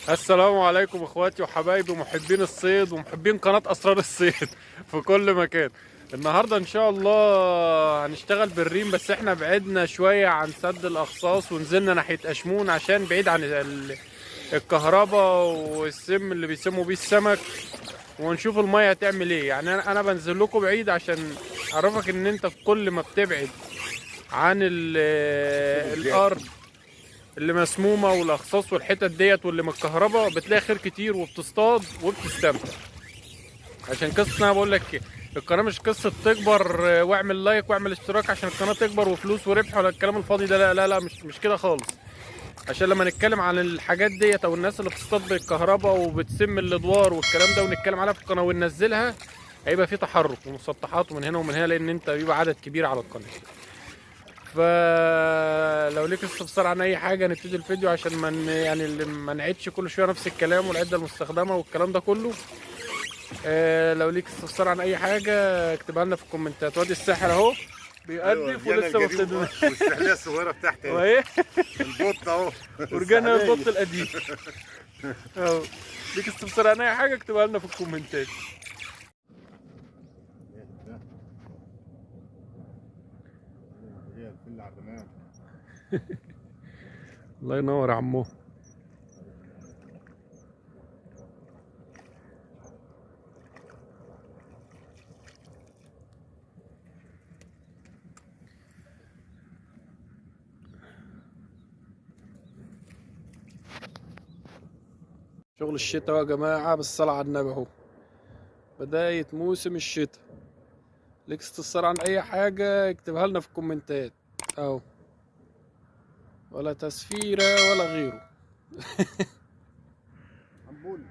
السلام عليكم اخواتي وحبايبي ومحبين الصيد ومحبين قناة اسرار الصيد في كل مكان. النهاردة ان شاء الله هنشتغل بالريم، بس احنا بعدنا شوية عن سد الاقصاص ونزلنا ناحية اشمون عشان بعيد عن الكهرباء والسم اللي بيسموا بيه السمك، ونشوف المية هتعمل ايه. يعني انا بنزل لكم بعيد عشان اعرفك ان انت في كل ما بتبعد عن الارض اللي مسمومه والاخصاص والحتت ديت واللي متكهربه بتلاقي خير كتير وبتصطاد وبتستمتع. عشان قصه انا بقول لك القناه مش قصه تكبر واعمل لايك واعمل اشتراك عشان القناه تكبر وفلوس وربح ولا الكلام الفاضي ده. لا لا لا، مش كده خالص. عشان لما نتكلم عن الحاجات ديت او الناس اللي بتصطاد بالكهرباء وبتسم الادوار والكلام ده ونتكلم عليها في القناه وننزلها، هيبقى في تحرك ومسطحات ومن هنا ومن هنا، لان انت بيبقى عدد كبير على القناه. فلو ليك استفسار عن اي حاجه نبتدي الفيديو عشان ما نعيدش كل شويه نفس الكلام والعده المستخدمه والكلام ده كله. لو ليك استفسار عن اي حاجه اكتبها لنا في الكومنتات. وادي الساحر اهو بيقدف ولسه ما ابتديناش. والسحلية الصغيرة بتاعتي اهي. وايه البط اهو. ورجعنا البط القديم اهو. ليك استفسار عن اي حاجه اكتبها لنا في الكومنتات. الله ينور يا عمو. شغل الشتاء يا جماعة، بالصلاة على النبي اهو بداية موسم الشتاء. ليك استفسار عن أي حاجة اكتبها لنا في الكومنتات اهو، ولا تسفيرة ولا غيره. عمبول.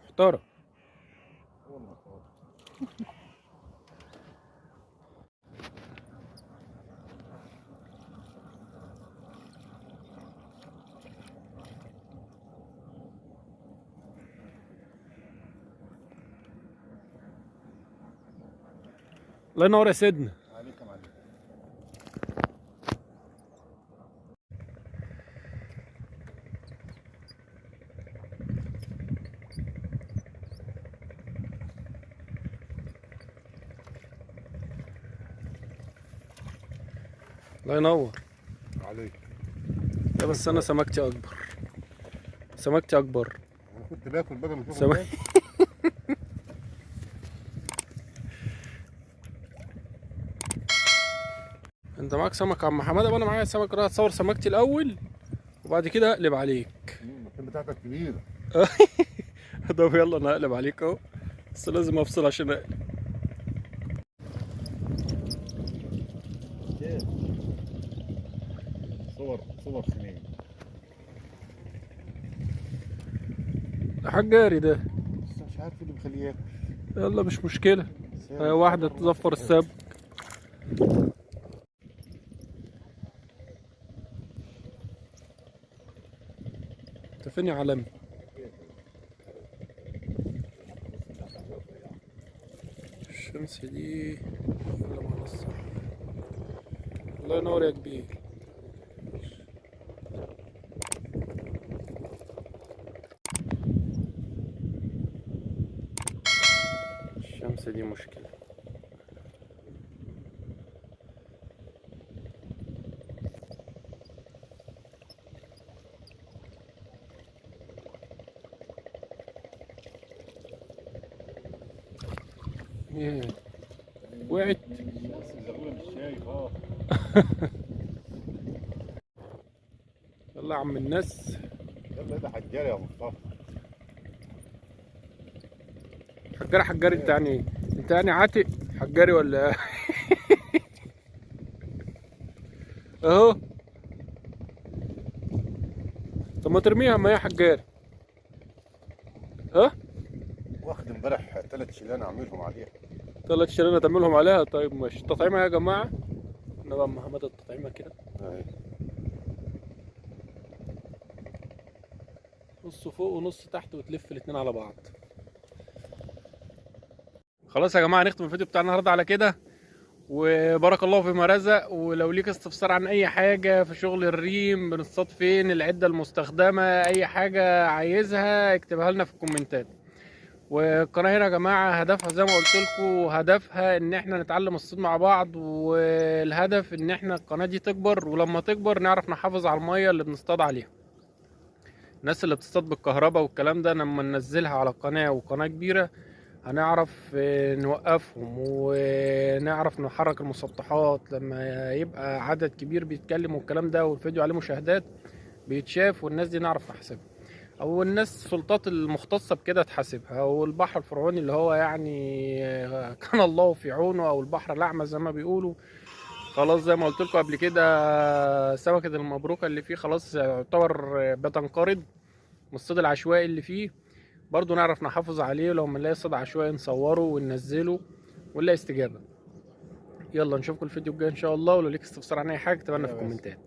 محترم. الله ينور يا سيدنا. عليك يا معلم. الله ينور عليك. لا بس أنا سمكتي أكبر، سمكتي أكبر. انا كنت باكل بدل ما سمك. تاكل. أنت معاك سمك يا عم حمادة وأنا معايا سمك. راح أتصور سمكتي الأول وبعد كده أقلب عليك. المكان بتاعتك كبيرة. طب يلا أنا هقلب عليك أهو، بس لازم أفصل عشان أقلب. صور سنين. ده حجاري ده. بس مش عارف اللي مخليه ياكل. يلا مش مشكلة، هي واحدة تظفر السب. انت فين يا عالمي؟ الشمس دي ولا منصة؟ الله ينور يا كبير. الشمس دي مشكلة. ايه وقعت. مش شايف اه. يلا يا عم الناس. يلا ده حجاري يا مصطفى. حجاري حجاري انت يعني ايه؟ انت يعني عاتق حجاري ولا ايه؟ اهو. طب ما ترميها ما هي حجاري. ها؟ واخد امبارح 3 شيلان اعملهم عليها. 3 شيلانة تعملهم عليها. طيب ماشي. تطعيمها يا جماعة. نبقى مهمات التطعيمه كده أهي. نص فوق ونص تحت وتلف الاتنين على بعض. خلاص يا جماعه نختم الفيديو بتاع النهارده على كده، وبارك الله فيما رزق. ولو ليك استفسار عن اي حاجه في شغل الريم، بنصطاد فين، العده المستخدمه، اي حاجه عايزها اكتبها لنا في الكومنتات. والقناه هنا يا جماعه هدفها زي ما قلت لكم، هدفها ان احنا نتعلم الصيد مع بعض، والهدف ان احنا القناه دي تكبر، ولما تكبر نعرف نحافظ على الميه اللي بنصطاد عليها. الناس اللي بتصطاد بالكهرباء والكلام ده لما ننزلها على القناه وقناه كبيره هنعرف نوقفهم، ونعرف نحرك المسطحات لما يبقى عدد كبير بيتكلم والكلام ده والفيديو عليه مشاهدات بيتشاف، والناس دي نعرف نحاسبها، او الناس السلطات المختصه بكده تحاسبها، او البحر الفرعوني اللي هو يعني كان الله في عونه، او البحر الاعمى زي ما بيقولوا. خلاص زي ما قلت لكم قبل كده، سمكه المبروكه اللي فيه خلاص يعتبر بتنقرض من الصيد العشوائي اللي فيه. برضو نعرف نحافظ عليه، لو بنلاقي صيد عشوائي نصوره وننزله ونلاقي استجابه. يلا نشوفكم الفيديو الجاي ان شاء الله، ولو ليك استفسار عن اي حاجه اكتبها لنا في يا بس. الكومنتات.